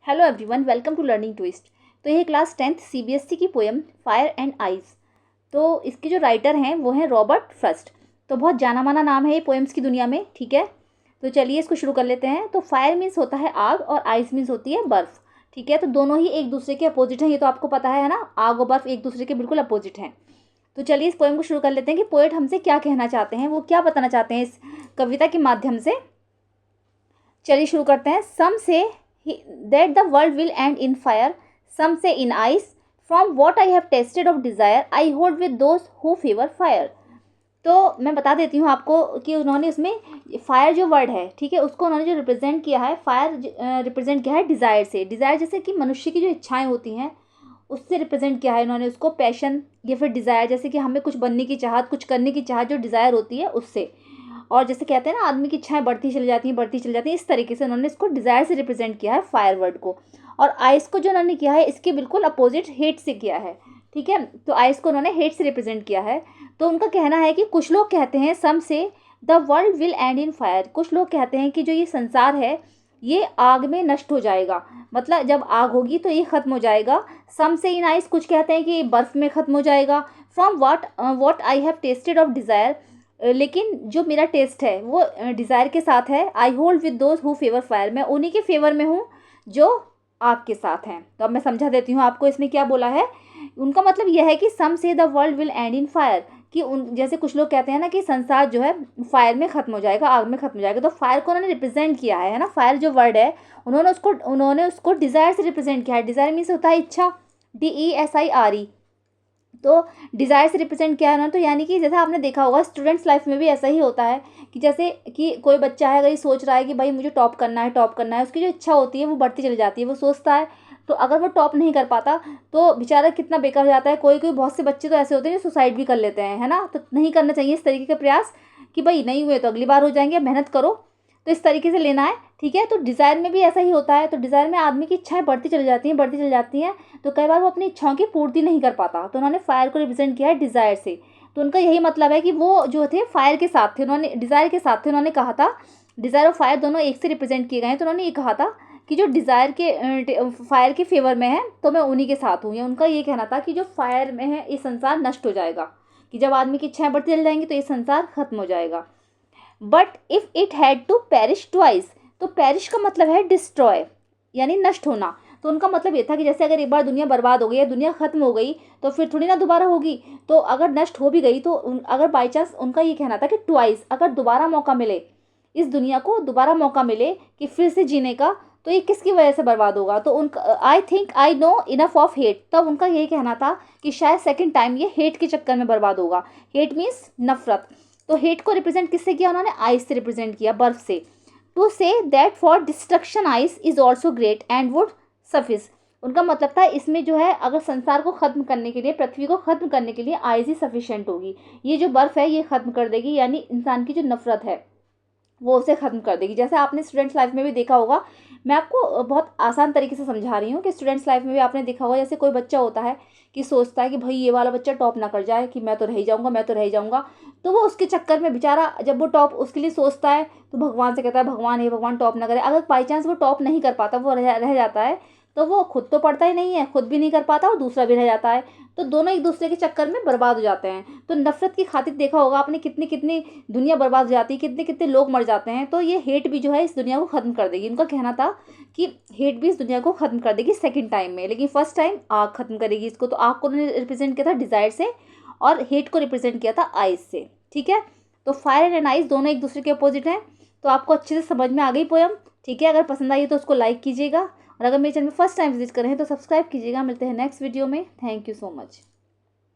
Hello everyone, welcome to learning twist. तो ये class 10th CBSE की पोएम फायर एंड आइज। तो इसके जो राइटर हैं वो हैं रॉबर्ट फ्रॉस्ट। तो बहुत जाना माना नाम है ये पोएम्स की दुनिया में, ठीक है। तो चलिए इसको शुरू कर लेते हैं। तो फायर मीन्स होता है आग और आइस मीन्स होती है बर्फ़, ठीक है। तो दोनों ही एक दूसरे के अपोजिट हैं, ये तो आपको पता है ना। आग और बर्फ़ एक दूसरे के बिल्कुल अपोजिट हैं। तो चलिए इस पोएम को शुरू कर लेते हैं कि पोएट हमसे क्या कहना चाहते हैं, वो क्या बताना चाहते हैं इस कविता के माध्यम से। चलिए शुरू करते हैं। सम से that the world will end in fire, some say in ice. From what I have tasted of desire, I hold with those who favor fire. तो मैं बता देती हूँ आपको कि उन्होंने इसमें फायर जो वर्ड है, ठीक है, उसको उन्होंने जो रिप्रेजेंट किया है, फायर रिप्रेजेंट किया है डिज़ायर से। डिज़ायर जैसे कि मनुष्य की जो इच्छाएं होती हैं उससे रिप्रेजेंट किया है इन्होंने उसको। पैशन या फिर डिज़ायर जैसे कि हमें कुछ बनने की चाहत, कुछ करने की चाहत, जो डिज़ायर होती है उससे। और जैसे कहते हैं ना, आदमी की इच्छाएं बढ़ती चली जाती हैं, बढ़ती चली जाती हैं, इस तरीके से उन्होंने इसको डिज़ायर से रिप्रेजेंट किया है फायर वर्ड को। और आइस को जो उन्होंने किया है इसके बिल्कुल अपोजिट हेट से किया है, ठीक है। तो आइस को उन्होंने हेट से रिप्रेजेंट किया है। तो उनका कहना है कि कुछ लोग कहते हैं सम से the world will and in fire. कुछ लोग कहते हैं कि जो ये संसार है ये आग में नष्ट हो जाएगा, मतलब जब आग होगी तो ये ख़त्म हो जाएगा। सम से इन आइस, कुछ कहते हैं कि बर्फ़ में ख़त्म हो जाएगा। From what I have tested of desire, लेकिन जो मेरा टेस्ट है वो डिज़ायर के साथ है। I hold with those who favour fire, मैं उन्हीं के फेवर में हूँ जो आग के साथ हैं। तो अब मैं समझा देती हूँ आपको इसमें क्या बोला है। उनका मतलब यह है कि सम से the world will and in fire, कि उन जैसे कुछ लोग कहते हैं ना कि संसार जो है फायर में ख़त्म हो जाएगा, आग में ख़त्म हो जाएगा। तो फायर को उन्होंने रिप्रेजेंट किया है ना, फायर जो वर्ड है उन्होंने उसको डिज़ायर से रिप्रेजेंट किया है। डिज़ायर मीन्स होता है इच्छा, DESIRE। तो डिज़ायर से रिप्रेजेंट किया है ना। तो यानी कि जैसा आपने देखा होगा स्टूडेंट्स लाइफ में भी ऐसा ही होता है कि जैसे कि कोई बच्चा है, अगर ये सोच रहा है कि भाई मुझे टॉप करना है, टॉप करना है, उसकी जो इच्छा होती है वो बढ़ती चली जाती है, वो सोचता है। तो अगर वो टॉप नहीं कर पाता तो बेचारा कितना बेकार हो जाता है। कोई कोई बहुत से बच्चे तो ऐसे होते हैं जो सुसाइड भी कर लेते हैं, है ना। तो नहीं करना चाहिए इस तरीके के प्रयास कि भाई नहीं हुए तो अगली बार हो जाएंगे, मेहनत करो। तो इस तरीके से लेना है, ठीक है। तो डिज़ायर में भी ऐसा ही होता है। तो डिज़ायर में आदमी की इच्छाएं बढ़ती चली जाती हैं, बढ़ती चली जाती हैं। तो कई बार वो अपनी इच्छाओं की पूर्ति नहीं कर पाता। तो उन्होंने फायर को रिप्रेजेंट किया है डिज़ायर से। तो उनका यही मतलब है कि वो जो थे फायर के साथ थे, उन्होंने डिज़ायर के साथ थे। उन्होंने कहा था डिज़ायर और फायर दोनों एक से रिप्रेजेंट किए गए हैं। तो उन्होंने ये कहा था कि जो डिज़ायर के फायर के फेवर में है तो मैं उन्हीं के साथ हूँ। या उनका ये कहना था कि जो फायर में है ये संसार नष्ट हो जाएगा, कि जब आदमी की इच्छाएं बढ़ती चली जाएंगी तो ये संसार खत्म हो जाएगा। But if it had to perish twice, तो पेरिश का मतलब है डिस्ट्रॉय, यानी नष्ट होना। तो उनका मतलब ये था कि जैसे अगर एक बार दुनिया बर्बाद हो गई या दुनिया ख़त्म हो गई तो फिर थोड़ी ना दोबारा होगी। तो अगर नष्ट हो भी गई तो अगर बाई चांस, उनका ये कहना था कि ट्वाइस अगर दोबारा मौका मिले, इस दुनिया को दोबारा मौका मिले कि फिर से जीने का, तो ये किसकी वजह से बर्बाद होगा। तो उनका I think I know enough of hate, तब उनका यही कहना था कि शायद सेकेंड टाइम ये हेट के चक्कर में बर्बाद होगा। हेट मीन्स नफरत। तो हेट को रिप्रेजेंट किससे किया उन्होंने? आइस से रिप्रेजेंट किया, बर्फ से। To say that for destruction ice is also great and would suffice. उनका मतलब था इसमें जो है अगर संसार को ख़त्म करने के लिए, पृथ्वी को ख़त्म करने के लिए आइस ही सफिशिएंट होगी। ये जो बर्फ़ है ये ख़त्म कर देगी, यानी इंसान की जो नफरत है वो उसे ख़त्म कर देगी। जैसे आपने स्टूडेंट्स लाइफ में भी देखा होगा, मैं आपको बहुत आसान तरीके से समझा रही हूँ कि स्टूडेंट्स लाइफ में भी आपने देखा होगा, जैसे कोई बच्चा होता है कि सोचता है कि भाई ये वाला बच्चा टॉप ना कर जाए, कि मैं तो रह जाऊँगा, मैं तो रह जाऊँगा। तो वो उसके चक्कर में बेचारा जब वो टॉप उसके लिए सोचता है तो भगवान से कहता है भगवान हे भगवान टॉप ना करे। अगर बाई चांस वो टॉप नहीं कर पाता, वो रह जाता है, तो वो खुद तो पढ़ता ही नहीं है, खुद भी नहीं कर पाता और दूसरा भी रह जाता है। तो दोनों एक दूसरे के चक्कर में बर्बाद हो जाते हैं। तो नफरत की खातिर देखा होगा आपने कितनी कितनी दुनिया बर्बाद हो जाती है, कितने कितने लोग मर जाते हैं। तो ये हेट भी जो है इस दुनिया को ख़त्म कर देगी। उनका कहना था कि हेट भी इस दुनिया को ख़त्म कर देगी सेकंड टाइम में, लेकिन फर्स्ट टाइम आग ख़त्म करेगी इसको। तो आग को उन्होंने रिप्रेजेंट किया था डिज़ायर से और हेट को रिप्रेजेंट किया था आइस से, ठीक है। तो फायर एंड आइस दोनों एक दूसरे के अपोजिट हैं। तो आपको अच्छे से समझ में आ गई पोएम, ठीक है। अगर पसंद आई तो उसको लाइक कीजिएगा और अगर मेरे चैनल में फर्स्ट टाइम विजिट करें तो सब्सक्राइब कीजिएगा। मिलते हैं नेक्स्ट वीडियो में। Thank you so much.